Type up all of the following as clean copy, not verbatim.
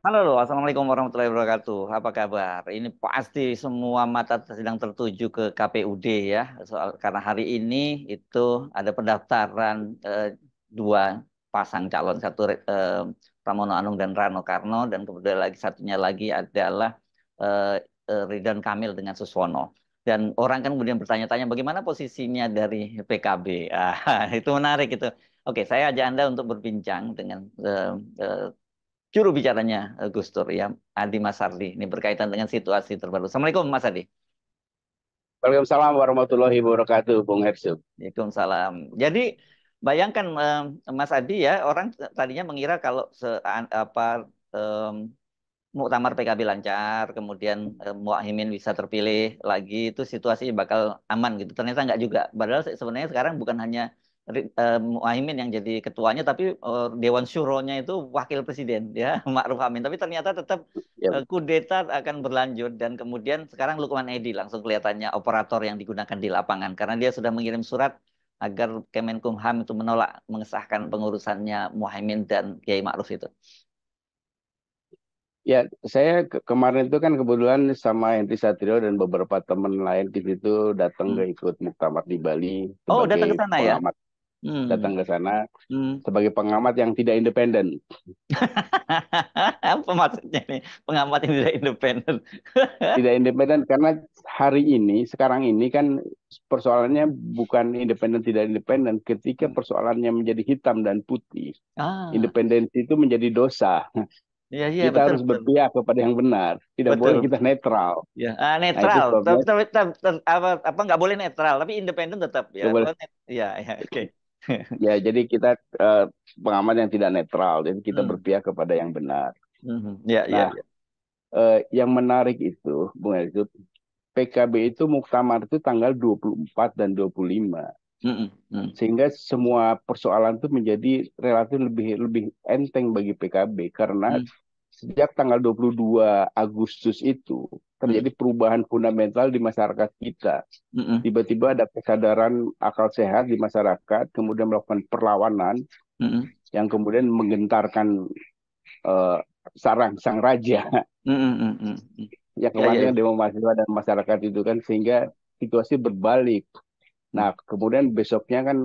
Halo, Assalamualaikum warahmatullahi wabarakatuh. Apa kabar? Ini pasti semua mata sedang tertuju ke KPUD ya, karena hari ini itu ada pendaftaran dua pasang calon, satu Pramono Anung dan Rano Karno, dan kemudian lagi satunya lagi adalah eh, Ridwan Kamil dengan Suswono. Dan orang kan kemudian bertanya-tanya bagaimana posisinya dari PKB. Ah, itu menarik itu. Oke, saya ajak Anda untuk berbincang dengan eh, juru bicaranya Gus Dur ya, Adi Masardi. Ini berkaitan dengan situasi terbaru. Assalamualaikum Mas Adi. Waalaikumsalam warahmatullahi wabarakatuh, Bung Hersuk. Waalaikumsalam. Jadi bayangkan Mas Adi ya, orang tadinya mengira kalau apa em, muktamar PKB lancar, kemudian Muhaimin bisa terpilih lagi, itu situasi bakal aman gitu. Ternyata nggak juga. Padahal sebenarnya sekarang bukan hanya Muhaimin yang jadi ketuanya, tapi Dewan Syuronya itu wakil presiden, ya Ma'ruf Amin. Tapi ternyata tetap Ya, kudeta akan berlanjut dan kemudian sekarang Lukman Edi langsung kelihatannya operator yang digunakan di lapangan karena dia sudah mengirim surat agar Kemenkumham itu menolak mengesahkan pengurusannya Muhaimin dan Kiai Ma'ruf itu. ya, saya kemarin itu kan kebetulan sama Henry Satrio dan beberapa teman lain di situ datang ke Hmm. ikut muktamar di Bali Oh, sebagai datang ke sana ya? pengamat, Hmm. datang ke sana Hmm. sebagai pengamat yang tidak independen. Apa maksudnya ini? Pengamat yang tidak independen. Tidak independen karena hari ini, sekarang ini kan persoalannya bukan independen tidak independen. Ketika persoalannya menjadi hitam dan putih, Ah, independensi itu menjadi dosa. iya iya Kita betul harus betul. berpihak kepada yang benar. Tidak boleh Betul. kita netral. Ya, Nah itu netral. sebabnya Tapi apa nggak boleh netral, tapi independen tetap ya. nggak boleh. Oh, ya ya oke. Ya, jadi kita eh, pengamat yang tidak netral, jadi kita Hmm. berpihak kepada yang benar. Mhm. Ya ya Nah, ya. yang menarik itu, Bung Herzog, PKB itu muktamar itu tanggal 24 dan 25. Mhm. Mhm. Sehingga semua persoalan itu menjadi relatif lebih lebih enteng bagi PKB karena Mhm. sejak tanggal 22 Agustus itu Mhm. terjadi perubahan fundamental di masyarakat kita. Mhm. Tiba-tiba ada kesadaran akal sehat di masyarakat, kemudian melakukan perlawanan Mhm. yang kemudian menggentarkan eh, sarang sang raja Mhm. Mhm. Mhm. yang Ya ya kemarin ya. kan demo mahasiswa dan masyarakat itu kan sehingga situasi berbalik. Mhm. Nah, kemudian besoknya kan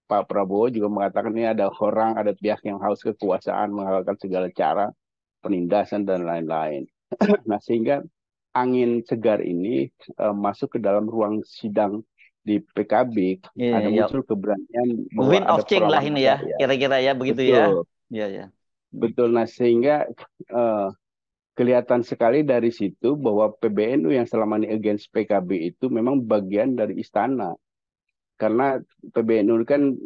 Pak Prabowo juga mengatakan ini ada orang, ada pihak yang haus kekuasaan menghalalkan segala cara, penindasan dan lain-lain. Nah, sehingga angin segar ini masuk ke dalam ruang sidang di PKB, Iya ada ya. muncul keberanian bahwa Wind of ada change lah perlawanan ini ya, rakyat. kira-kira ya begitu ya. Betul, Iya ya. Hmm. betul. Nah, sehingga eh, kelihatan sekali dari situ bahwa PBNU yang selama ini against PKB itu memang bagian dari istana. Karena PBNU kan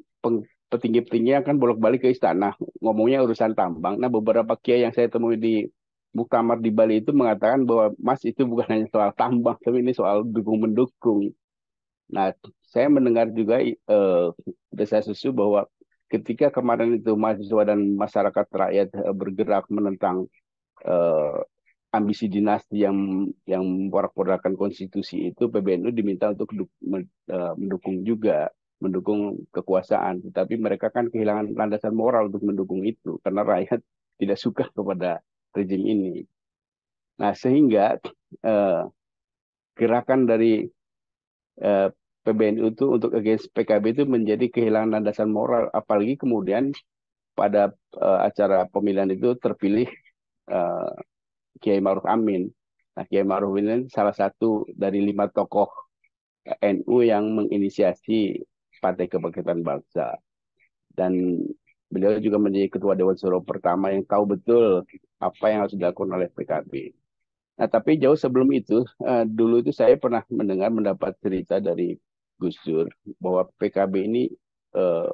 petinggi-petingginya kan bolak-balik ke istana, ngomongnya urusan tambang. Nah, beberapa kiai yang saya temui di muktamar di Bali itu mengatakan bahwa Mas itu bukan hanya soal tambang, tapi ini soal dukung-mendukung. Nah, saya mendengar juga desas-desus bahwa ketika kemarin itu mahasiswa dan masyarakat rakyat bergerak menentang eh, ambisi dinasti yang memporak-porandakan konstitusi itu PBNU diminta untuk mendukung juga mendukung kekuasaan, tetapi mereka kan kehilangan landasan moral untuk mendukung itu karena rakyat tidak suka kepada rezim ini. Nah, sehingga eh, gerakan dari eh, PBNU itu untuk against PKB itu menjadi kehilangan landasan moral, apalagi kemudian pada acara pemilihan itu terpilih eh, Kiai Ma'ruf Amin. Nah, Kiai Ma'ruf ini salah satu dari 5 tokoh NU yang menginisiasi Partai Kebangkitan Bangsa. Dan beliau juga menjadi Ketua Dewan Suro pertama yang tahu betul apa yang harus dilakukan oleh PKB. Nah, tapi jauh sebelum itu, dulu itu saya pernah mendapat cerita dari Gus Dur bahwa PKB ini eh,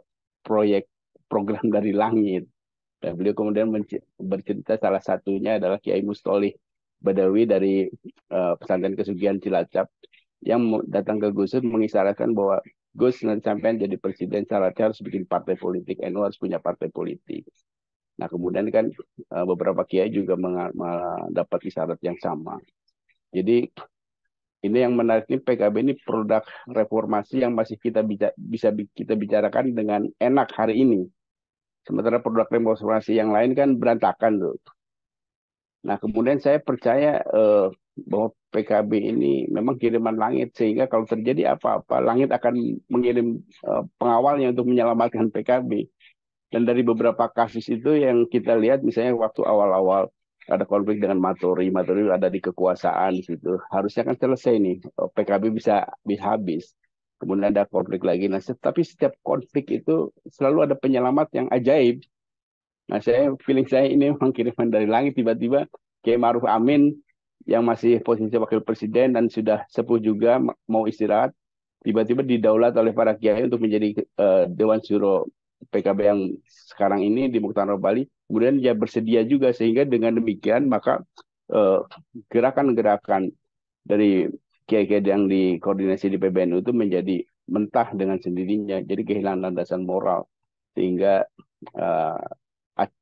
proyek program dari langit. Dan beliau kemudian bercerita salah satunya adalah Kiai Mustolih Badawi dari pesantren Kesugihan Cilacap yang datang ke Gus Dur mengisyaratkan bahwa Gus nanti sampai jadi presiden syaratnya harus bikin partai politik, NU harus punya partai politik. Nah, kemudian kan beberapa kiai juga mendapat isyarat yang sama. Jadi ini yang menarik ini PKB ini produk reformasi yang masih bisa kita bicarakan dengan enak hari ini. Sementara produk reformasi yang lain kan berantakan tuh. Nah, kemudian saya percaya bahwa PKB ini memang kiriman langit, sehingga kalau terjadi apa-apa, langit akan mengirim pengawalnya untuk menyelamatkan PKB. Dan dari beberapa kasus itu yang kita lihat, misalnya waktu awal-awal ada konflik dengan Matori, Matori ada di kekuasaan situ, harusnya kan selesai nih, PKB bisa bisa habis. Kemudian ada konflik lagi. Nah, tapi setiap konflik itu selalu ada penyelamat yang ajaib. Nah, feeling saya ini memang kiriman dari langit. Tiba-tiba Kiai Maruf Amin yang masih posisi wakil presiden dan sudah sepuh juga mau istirahat, tiba-tiba didaulat oleh para kiai untuk menjadi Dewan Syuro PKB yang sekarang ini di Muktamar Bali. Kemudian dia bersedia juga, sehingga dengan demikian maka eh, gerakan-gerakan dari kiai-kiai yang dikoordinasi di PBNU itu menjadi mentah dengan sendirinya, jadi kehilangan landasan moral, sehingga eh,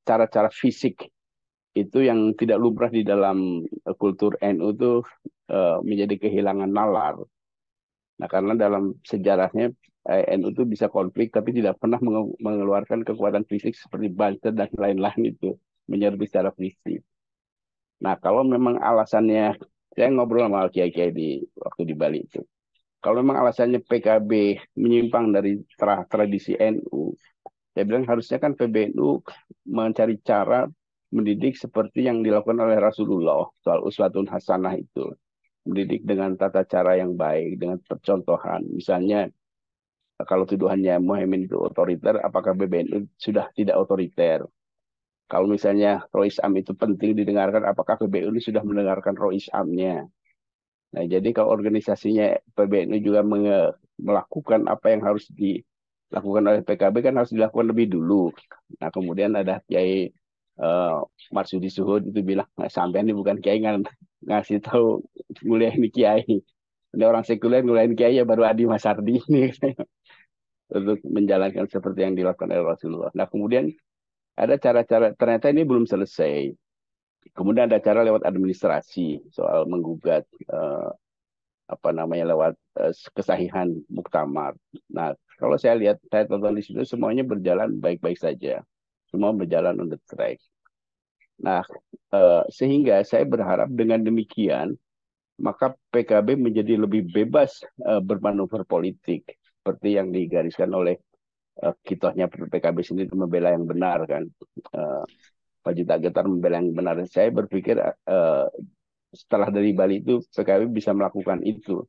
cara-cara fisik itu yang tidak lumrah di dalam kultur NU itu menjadi kehilangan nalar. Nah, karena dalam sejarahnya NU itu bisa konflik tapi tidak pernah mengeluarkan kekuatan fisik seperti Banser dan lain-lain itu menyerbu secara fisik. Nah, kalau memang alasannya, saya ngobrol sama kiai-kiai di waktu di Bali itu. Kalau memang alasannya PKB menyimpang dari tradisi NU, saya bilang harusnya kan PBNU mencari cara mendidik seperti yang dilakukan oleh Rasulullah soal uswatun hasanah itu. Mendidik dengan tata cara yang baik, dengan percontohan. Misalnya kalau tuduhannya Muhammad itu otoriter, apakah PBNU sudah tidak otoriter? Kalau misalnya Rois Am itu penting didengarkan, apakah PBNU sudah mendengarkan Rois Amnya? Nah, jadi kalau organisasinya PBNU juga melakukan apa yang harus dilakukan oleh PKB, kan harus dilakukan lebih dulu. Nah, kemudian ada Kiai uh, Marsudi Suhud itu bilang, nah, sampean ini bukan Kiai, ngasih tahu mulia ini Kiai. Ini orang sekuler nguliahin Kiai ya baru Adi Mas Ardi ini untuk menjalankan seperti yang dilakukan oleh Rasulullah. Nah, kemudian ada cara-cara, ternyata ini belum selesai. Kemudian ada cara lewat administrasi soal menggugat apa namanya lewat kesahihan muktamar. Nah, kalau saya lihat, saya tonton di situ semuanya berjalan baik-baik saja. Semua berjalan on the track. Nah, sehingga saya berharap dengan demikian, maka PKB menjadi lebih bebas bermanuver politik. Seperti yang digariskan oleh kitohnya PKB sendiri membela yang benar kan. Uh, Pak Juta Getar membela yang benar. Saya berpikir setelah dari Bali itu PKB bisa melakukan itu.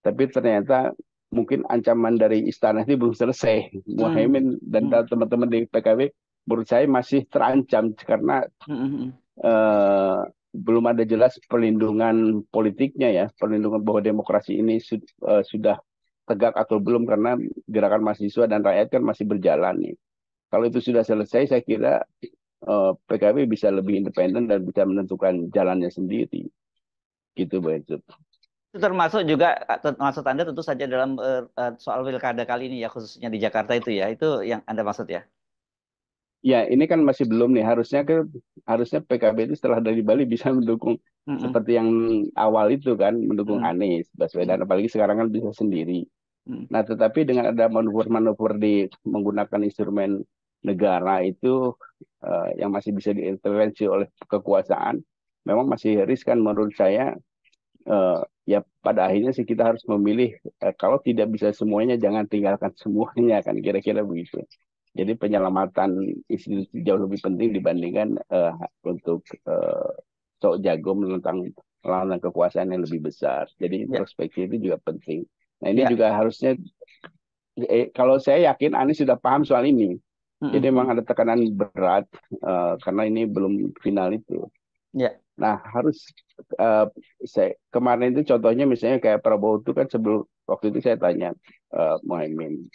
Tapi ternyata mungkin ancaman dari istana itu belum selesai. Hmm. Muhaimin dan Hmm. teman-teman di PKB menurut saya masih terancam karena Hmm. eh, belum ada jelas perlindungan politiknya ya, perlindungan bahwa demokrasi ini sudah tegak atau belum, karena gerakan mahasiswa dan rakyat kan masih berjalan nih. Kalau itu sudah selesai, saya kira PKB bisa lebih independen dan bisa menentukan jalannya sendiri. Gitu, Bang Yusuf. Itu termasuk juga maksud Anda tentu saja dalam soal pilkada kali ini ya khususnya di Jakarta itu ya. Itu yang Anda maksud ya. Ya, ini kan masih belum nih. Harusnya PKB itu setelah dari Bali bisa mendukung Mm-mm. seperti yang awal itu kan, mendukung Mm-mm. Anies Mm-mm. Baswedan. Apalagi sekarang kan bisa sendiri. Mm-mm. Nah, tetapi dengan ada manuver-manuver di menggunakan instrumen negara itu yang masih bisa diintervensi oleh kekuasaan, memang masih riskan menurut saya. eh, Ya pada akhirnya sih kita harus memilih, kalau tidak bisa semuanya jangan tinggalkan semuanya kan, kira-kira begitu. Jadi penyelamatan institusi jauh lebih penting dibandingkan untuk sok jago menentang melawan kekuasaan yang lebih besar. Jadi Ya, introspeksi itu juga penting. Nah, ini ya. juga harusnya, kalau saya yakin Anies sudah paham soal ini. Jadi memang Mm-mm. ada tekanan berat karena ini belum final itu. Ya. Nah, harus eh, saya kemarin itu contohnya misalnya kayak Prabowo itu kan sebelum waktu itu saya tanya Mohaimin,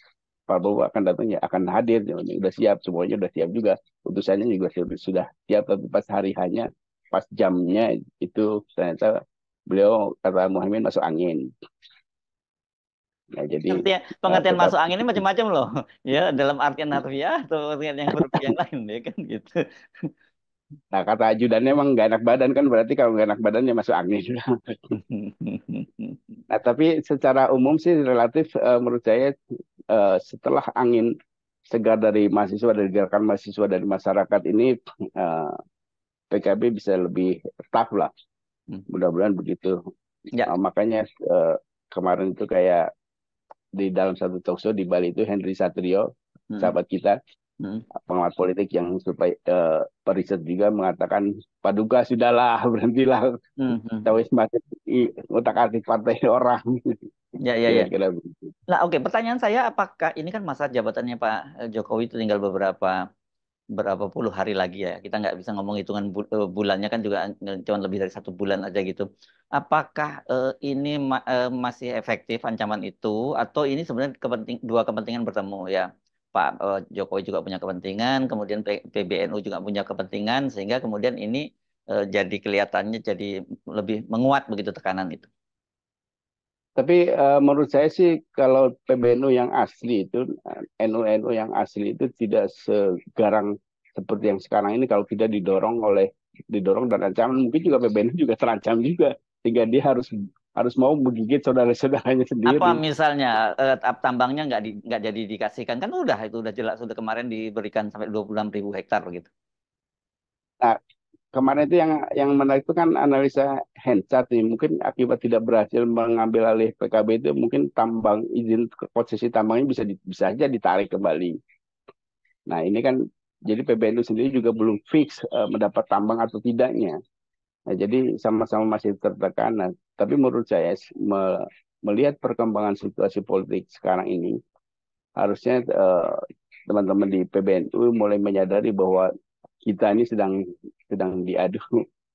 Prabowo akan datang ya, akan hadir, ya, udah siap, semuanya udah siap juga, utusannya juga sudah siap, tapi pas hari hanya, pas jamnya itu ternyata beliau kata Mohaimin masuk angin. Nah, jadi Pengertian tetap. masuk angin ini macam-macam loh. Ya, dalam artian harfiah atau artian yang yang lain ya kan gitu. Nah, kata ajudannya emang gak enak badan kan, berarti kalau gak enak badan ya masuk angin. Nah, tapi secara umum sih relatif menurut saya setelah angin segar dari mahasiswa, dari gerakan mahasiswa dari masyarakat ini, eh, PKB bisa lebih tough lah. Hmm. Mudah-mudahan begitu. Ya. Makanya kemarin itu kayak di dalam satu talkshow di Bali itu Henry Satrio, Hmm. sahabat kita, Hmm. pengamat politik yang supaya periset juga mengatakan Paduka sudahlah berhentilah Hmm. Hmm. tahu semakin otak-atik partai orang. Ya, ya, ya. Kira-kira begitu. Nah, oke, pertanyaan saya, apakah ini kan masa jabatannya Pak Jokowi itu tinggal berapa puluh hari lagi ya? Kita nggak bisa ngomong hitungan bulannya kan juga cuma lebih dari 1 bulan aja gitu. Apakah ini masih efektif ancaman itu, atau ini sebenarnya dua kepentingan bertemu ya? Pak Jokowi juga punya kepentingan, kemudian PBNU juga punya kepentingan, sehingga kemudian ini jadi kelihatannya jadi lebih menguat begitu tekanan itu. Tapi menurut saya sih kalau PBNU yang asli itu, NU-NU yang asli itu tidak segarang seperti yang sekarang ini kalau tidak didorong dan ancaman, mungkin juga PBNU juga terancam juga sehingga dia harus mau menggigit saudara-saudaranya Apa sendiri. misalnya tambangnya nggak jadi dikasihkan, kan udah itu udah jelas, sudah kemarin diberikan sampai 26.000 hektar gitu. Nah, kemarin itu yang menarik itu kan analisa Hensat nih, mungkin akibat tidak berhasil mengambil alih PKB itu mungkin izin konsesi tambangnya bisa aja ditarik kembali. Nah, ini kan jadi PBNU sendiri juga belum fix mendapat tambang atau tidaknya. Nah, jadi sama-sama masih tertekan. Nah, tapi menurut saya melihat perkembangan situasi politik sekarang ini, harusnya teman-teman di PBNU mulai menyadari bahwa kita ini sedang diadu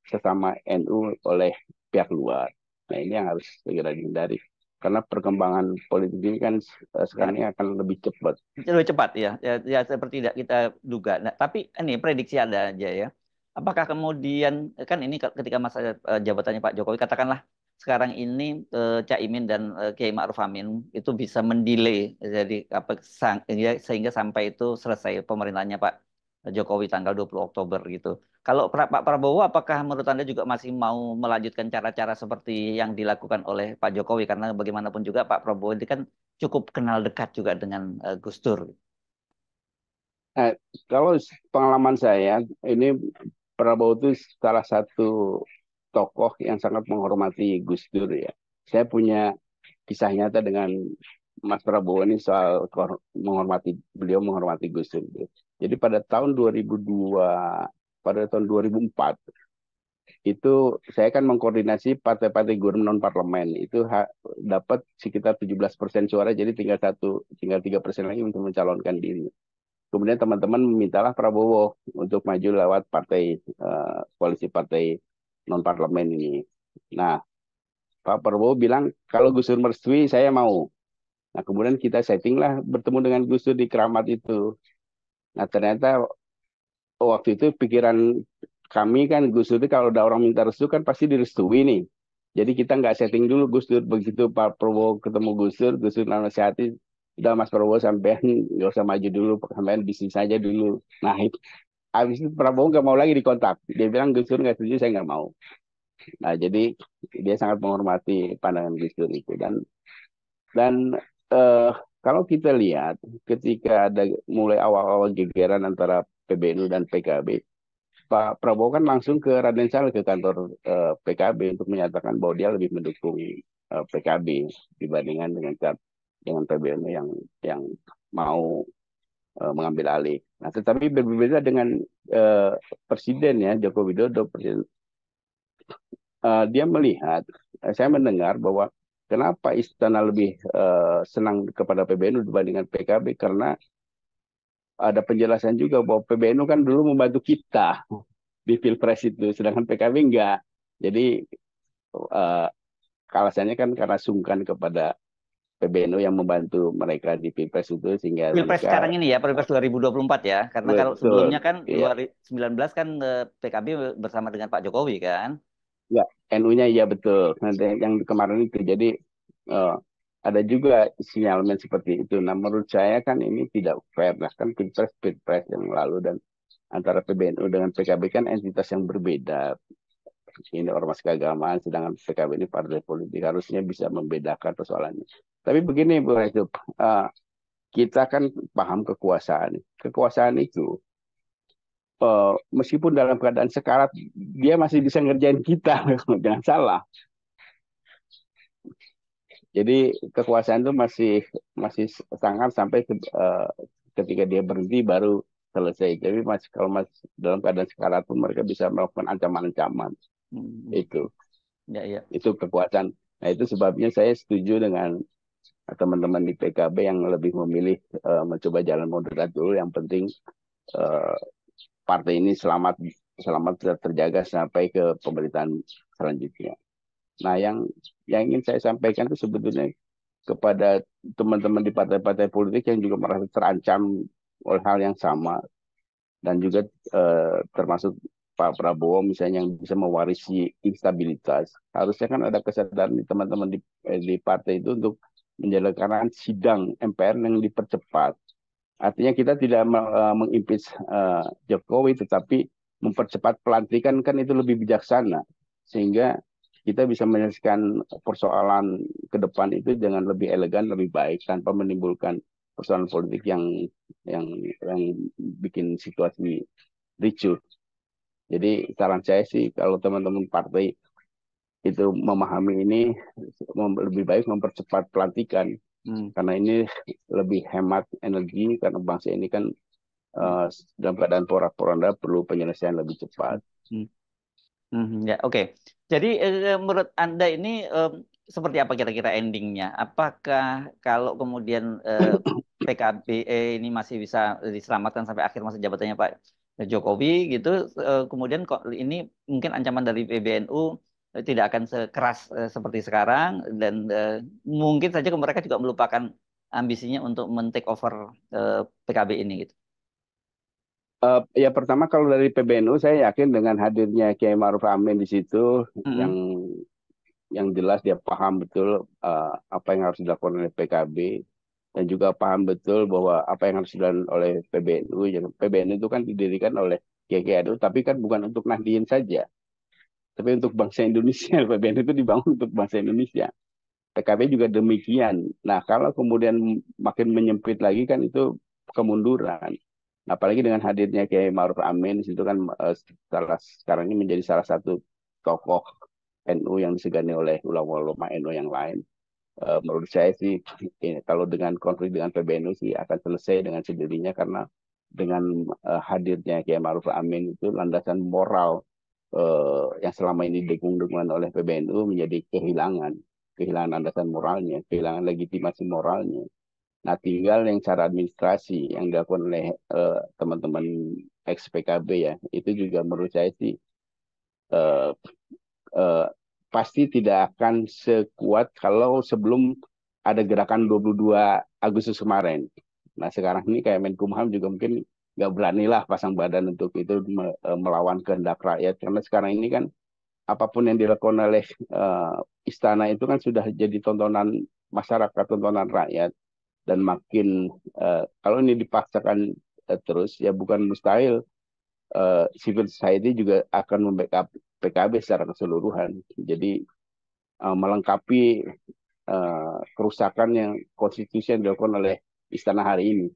sesama NU oleh pihak luar. Nah, ini yang harus segera dihindari. Karena perkembangan politik ini kan Ya, sekarang ini akan lebih cepat. lebih cepat ya, ya seperti tidak kita duga. Nah, tapi ini prediksi ada aja ya. Apakah kemudian kan ini ketika masa jabatannya Pak Jokowi, katakanlah sekarang ini Caimin dan Kiai Ma'ruf Amin itu bisa mendelay, jadi apa ya, sehingga sampai itu selesai pemerintahnya Pak Jokowi tanggal 20 Oktober gitu. Kalau Pak Prabowo, apakah menurut Anda juga masih mau melanjutkan cara-cara seperti yang dilakukan oleh Pak Jokowi? Karena bagaimanapun juga Pak Prabowo itu kan cukup kenal dekat juga dengan Gus Dur. Nah, kalau pengalaman saya, ini Prabowo itu salah satu tokoh yang sangat menghormati Gus Dur ya. Saya punya kisah nyata dengan Mas Prabowo ini soal menghormati Gus Dur. Jadi pada tahun 2004 itu saya kan mengkoordinasi partai-partai gubernur non parlemen itu dapat sekitar 17% suara, jadi tinggal 3% lagi untuk mencalonkan diri. Kemudian teman-teman memintalah Prabowo untuk maju lewat koalisi partai non parlemen ini. Nah, Pak Prabowo bilang kalau Gus Dur merestui saya mau. Nah, kemudian kita setting lah bertemu dengan Gus Dur di Keramat itu. Nah, ternyata waktu itu pikiran kami kan Gus Dur itu kalau ada orang minta restu kan pasti direstui nih. Jadi kita nggak setting dulu Gus Dur, begitu Pak Prabowo ketemu Gus Dur nasihati, udah Mas Prabowo sampean nggak usah maju dulu, sampean bisnis saja dulu. Nah, itu habis itu Prabowo nggak mau lagi dikontak. Dia bilang Gus Dur nggak setuju, saya nggak mau. Nah, jadi dia sangat menghormati pandangan Gus Dur itu. Dan eh, kalau kita lihat ketika ada mulai awal-awal gegeran antara PBNU dan PKB, Pak Prabowo kan langsung ke Raden Saleh, ke kantor PKB untuk menyatakan bahwa dia lebih mendukung PKB dibandingkan dengan PBNU yang mau mengambil alih. Nah, tetapi berbeda dengan eh, Presiden ya Joko Widodo. Dia melihat, saya mendengar bahwa kenapa Istana lebih senang kepada PBNU dibandingkan PKB, karena ada penjelasan juga bahwa PBNU kan dulu membantu kita di Pilpres itu, sedangkan PKB enggak. Jadi uh, alasannya kan karena sungkan kepada PBNU yang membantu mereka di Pilpres itu sehingga Pilpres mereka sekarang ini ya, Pilpres 2024 ya. Karena kalau sebelumnya betul kan ya 2019 kan PKB bersama dengan Pak Jokowi kan. ya NU-nya iya betul. Nanti yang kemarin itu jadi uh, ada juga sinyalemen seperti itu. Nah, menurut saya kan ini tidak fair lah, kan Pilpres yang lalu dan antara PBNU dengan PKB kan entitas yang berbeda. Ini ormas keagamaan, sedangkan PKB ini partai politik, harusnya bisa membedakan persoalannya. Tapi begini Bu Rejup, kita kan paham kekuasaan. Kekuasaan itu meskipun dalam keadaan sekarat dia masih bisa ngerjain kita. Jangan salah. Jadi kekuasaan itu masih masih sangat sampai ketika dia berhenti baru selesai. Jadi masih kalau masih dalam keadaan sekarat pun mereka bisa melakukan ancaman-ancaman. Hmm. Itu Ya, ya. itu kekuasaan. Nah itu sebabnya saya setuju dengan teman-teman di PKB yang lebih memilih mencoba jalan moderat dulu. Yang penting eh, partai ini selamat selamat terjaga sampai ke pemerintahan selanjutnya. Nah, yang ingin saya sampaikan itu sebetulnya kepada teman-teman di partai-partai politik yang juga merasa terancam oleh hal yang sama dan juga termasuk Pak Prabowo misalnya yang bisa mewarisi instabilitas. Harusnya kan ada kesadaran di teman-teman di partai itu untuk menjalankan sidang MPR yang dipercepat. Artinya kita tidak mengimpeach Jokowi, tetapi mempercepat pelantikan kan itu lebih bijaksana. Sehingga kita bisa menyelesaikan persoalan ke depan itu dengan lebih elegan, lebih baik, tanpa menimbulkan persoalan politik yang bikin situasi ricuh. Jadi saran saya sih kalau teman-teman partai itu memahami ini, lebih baik mempercepat pelantikan. Hmm. Karena ini lebih hemat energi, karena bangsa ini kan Hmm. dalam keadaan porak-poranda perlu penyelesaian lebih cepat. Hmm. Ya, oke. Jadi menurut Anda ini seperti apa kira-kira endingnya? Apakah kalau kemudian PKB ini masih bisa diselamatkan sampai akhir masa jabatannya Pak Jokowi gitu, kemudian kok ini mungkin ancaman dari PBNU tidak akan sekeras seperti sekarang dan mungkin saja mereka juga melupakan ambisinya untuk men-take over PKB ini gitu. Ya pertama kalau dari PBNU saya yakin dengan hadirnya Kiai Maruf Amin di situ Mm-mm. yang jelas dia paham betul apa yang harus dilakukan oleh PKB dan juga paham betul bahwa apa yang harus dilakukan oleh PBNU. Yang PBNU itu kan didirikan oleh Kiai NU, tapi kan bukan untuk Nahdien saja, tapi untuk bangsa Indonesia. PBNU itu dibangun untuk bangsa Indonesia. PKB juga demikian. Nah, kalau kemudian makin menyempit lagi kan itu kemunduran. Nah, apalagi dengan hadirnya Kiai Maruf Amin di situ kan sekarang ini menjadi salah satu tokoh NU yang disegani oleh ulama-ulama NU yang lain. Menurut saya sih kalau dengan konflik dengan PBNU sih akan selesai dengan sendirinya karena dengan hadirnya Kiai Maruf Amin itu landasan moral yang selama ini didengung-dengungan oleh PBNU menjadi kehilangan landasan moralnya, kehilangan legitimasi moralnya. Nah, tinggal yang cara administrasi yang dilakukan oleh teman-teman ex PKB ya, itu juga menurut saya sih eh, eh, pasti tidak akan sekuat kalau sebelum ada gerakan 22 Agustus kemarin. Nah, sekarang ini kayak Menkumham juga mungkin nggak berani lah pasang badan untuk itu melawan kehendak rakyat. Karena sekarang ini kan apapun yang dilakukan oleh istana itu kan sudah jadi tontonan masyarakat, tontonan rakyat. Dan makin kalau ini dipaksakan terus, ya bukan mustahil civil society juga akan membackup PKB secara keseluruhan. Jadi melengkapi kerusakan yang konstitusi yang dilakukan oleh istana hari ini.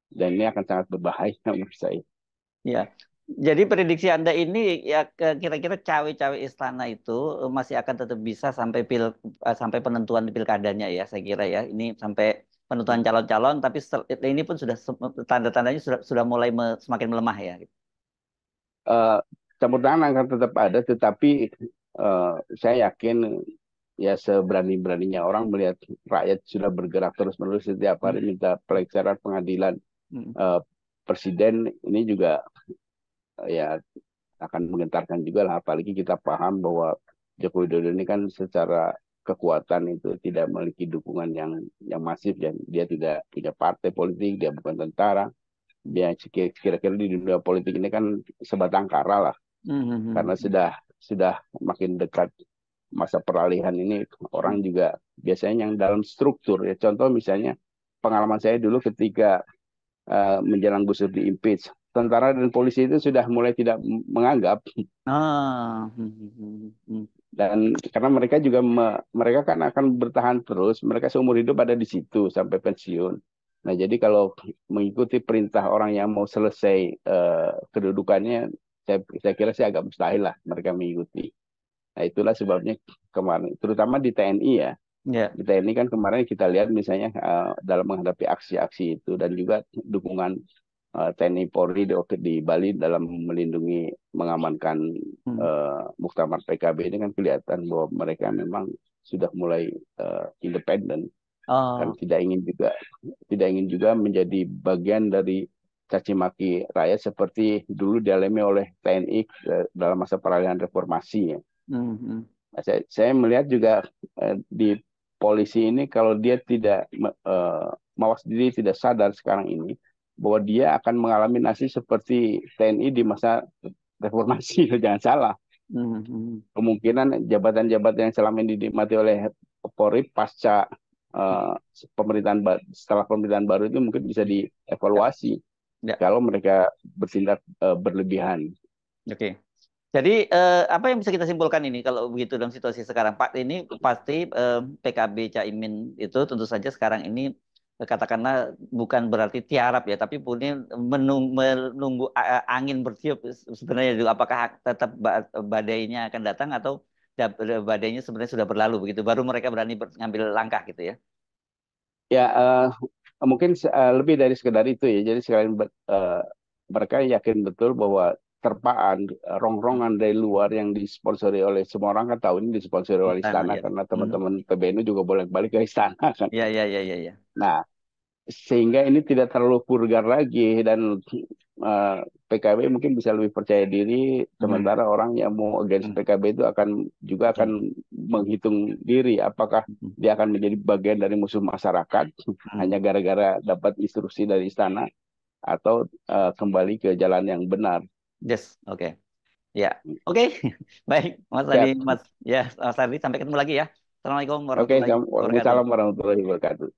Dan ini akan sangat berbahaya menurut saya. Ya, jadi prediksi Anda ini ya kira-kira cawe-cawe istana itu masih akan tetap bisa sampai sampai penentuan di pilkadanya ya, saya kira ya. Ini sampai penentuan calon-calon, tapi ini pun sudah tanda-tandanya sudah mulai semakin melemah ya. Uh, Campur tangan akan tetap ada, tetapi saya yakin ya seberani-beraninya orang melihat rakyat sudah bergerak terus-menerus setiap Hmm. hari minta pelaksanaan pengadilan Hmm. uh, presiden ini juga ya akan menggentarkan juga lah, apalagi kita paham bahwa Joko Widodo ini kan secara kekuatan itu tidak memiliki dukungan yang masif, dan dia tidak punya partai politik, dia bukan tentara, dia kira-kira di dunia politik ini kan sebatang kara lah, Hmm. karena sudah makin dekat masa peralihan ini, Hmm. orang juga biasanya yang dalam struktur ya, contoh misalnya pengalaman saya dulu ketika menjelang Gus Dur di impeach, tentara dan polisi itu sudah mulai tidak menganggap. Ah. Dan karena mereka juga mereka kan akan bertahan terus, mereka seumur hidup ada di situ sampai pensiun. Nah, jadi kalau mengikuti perintah orang yang mau selesai kedudukannya, saya kira sih agak mustahil lah mereka mengikuti. Nah, itulah sebabnya kemarin, terutama di TNI ya. Ya. Di TNI kan kemarin kita lihat misalnya dalam menghadapi aksi-aksi itu dan juga dukungan TNI Polri di Bali dalam melindungi, mengamankan Hmm. muktamar PKB ini kan kelihatan bahwa mereka memang sudah mulai independen kan Oh. tidak ingin juga menjadi bagian dari caci maki rakyat seperti dulu dialami oleh TNI dalam masa peralihan reformasi ya. Hmm. Hmm. Nah, saya melihat juga di polisi ini kalau dia tidak mawas diri, tidak sadar sekarang ini bahwa dia akan mengalami nasib seperti TNI di masa reformasi. Jangan salah, Hmm. Hmm. kemungkinan jabatan-jabatan yang selama ini dinikmati oleh Polri pasca eh, setelah pemerintahan baru itu mungkin bisa Ya. dievaluasi Ya. kalau mereka bertindak berlebihan. Oke. Jadi apa yang bisa kita simpulkan ini kalau begitu dalam situasi sekarang Pak ini pasti PKB Caimin itu tentu saja sekarang ini katakanlah bukan berarti tiarap ya tapi punya menunggu angin bertiup sebenarnya juga apakah tetap badainya akan datang atau badainya sebenarnya sudah berlalu begitu baru mereka berani ngambil langkah gitu ya. Ya, mungkin lebih dari sekedar itu ya. Jadi sekalian mereka yakin betul bahwa terpaan, rongrongan dari luar yang disponsori oleh semua orang kan tahu ini disponsori oleh Istana istana ya. karena Mhm. teman-teman PBNU juga bolak-balik ke istana kan. Ya ya ya ya ya. Nah, sehingga ini tidak terlalu vulgar lagi dan eh, PKB mungkin bisa lebih percaya diri Mhm. sementara orang yang mau against Mhm. PKB itu juga akan Oke. menghitung diri apakah Mhm. dia akan menjadi bagian dari musuh masyarakat Mhm. hanya gara-gara dapat instruksi dari istana atau kembali ke jalan yang benar. Yes, oke. Ya, oke. Baik, Mas Adi, Siap. Mas Ardi, sampai ketemu lagi ya. Assalamualaikum Oke, warahmatullahi wabarakatuh. Waalaikumsalam warahmatullahi wabarakatuh.